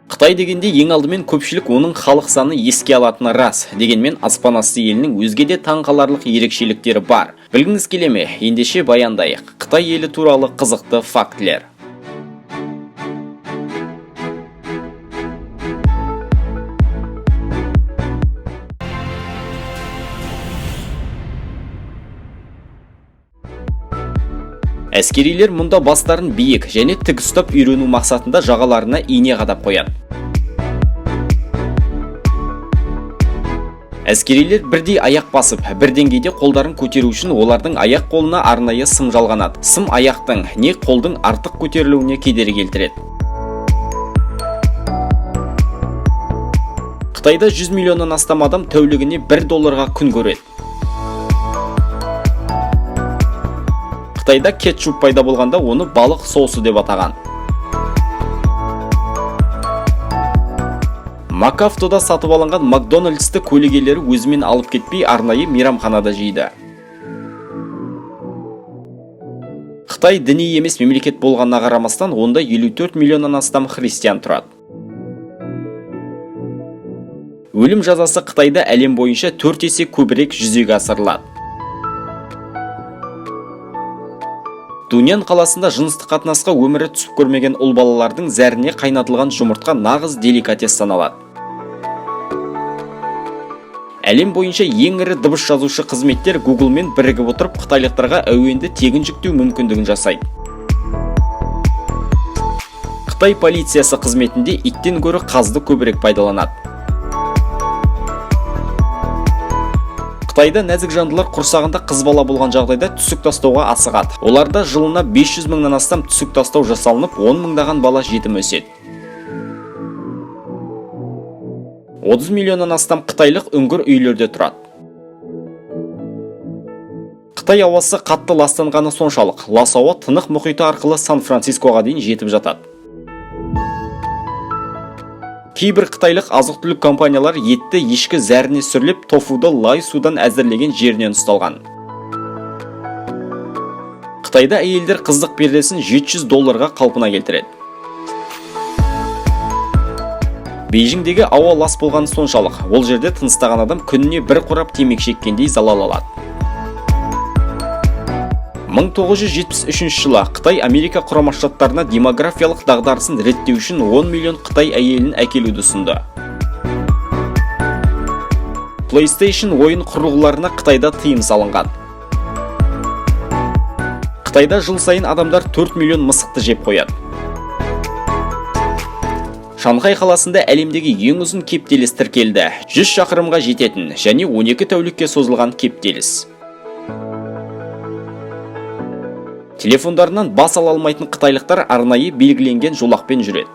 Қытай дегенде ең алдымен көпшілік оның халық саны еске алатыны рас. Дегенмен аспан асты елінің өзге де таңқаларлық ерекшеліктері бар. Білгіңіз келе ме? Ендеше баяндайық. Қытай елі туралы қызықты фактілер. Әскерилер мұнда бастарын биік және тік ұстап үйрену мақсатында жағаларына ине қадап қояды. Әскерилер бірдей аяқ басып, бір деңгейде қолдарын көтеру үшін олардың аяқ қолына арнайы сым жалғанады. Сым аяқтың не қолдың артық көтерілуіне кедергі келтіреді. Қытайда 100 миллионнан астам адам тәулігіне $1 күн көреді. Қытайда кетчуп пайда болғанда оны балық соусы деп атаған. Макафтода сатып алынған Макдональдсты көлегелері өзімен алып кетпей арнайы мейрамханада жейді. Қытай діни емес мемлекет болғанына қарамастан, онда 54 миллионнан астам христиан тұрады. Өлім жазасы Қытайда әлем бойынша 4 есе көбірек жүзеге асырылады. Дуньян қаласында жыныстық қатынасқа өмірі түсіп көрмеген ұл балалардың зәріне қайнатылған жұмыртқа нағыз деликатес саналады. Әлем бойынша ең ірі дыбыс жазушы қызметтер Google-мен бірігіп отырып қытайлықтарға әуенді тегін жүктеу мүмкіндігін жасайды. Қытай полициясы қызметінде иттен гөрі қазды көбірек пайдаланады. Қытайда нәзік жандылар құрсағында қыз бала болған жағдайда түсік тастауға асығады. Оларда жылына 500 мыңнан астам түсік тастау жасалынып, 10 мыңдаған бала жетім өседі. 30 миллионнан астам қытайлық үңгір үйлерде тұрады. Қытай ауасы қатты ластанғаны соншалық, лас ауа Тынық мұхиты арқылы Сан-Францискоға дейін жетіп жатады. Кейбір қытайлық азық-түлік компаниялар етті ешкі зәріне сүрлеп, тофуды лай судан әзірлеген жерінен ұсталған. Қытайда әйелдер қыздық пердесін $700 қалпына келтіреді. Бейжіңдегі ауа лас болғаны соншалық, ол жерде тыныстаған адам күніне бір қорап темекі шеккендей залал алады. 1973 жылы Қытай Америка Құрама Штаттарына демографиялық дағдарысын реттеу үшін 10 миллион Қытай әйелін әкелуді ұсынды. PlayStation ойын құрылғыларына Қытайда тыйым салынған. Қытайда жыл сайын адамдар 4 миллион мысықты жеп қояды. Шанхай қаласында әлемдегі ең ұзын кептеліс тіркелді. 100 шақырымға жететін және 12 тәулікке созылған кептеліс. Телефондарынан бас ала алмайтын қытайлықтар арнайы белгіленген жолақпен жүреді.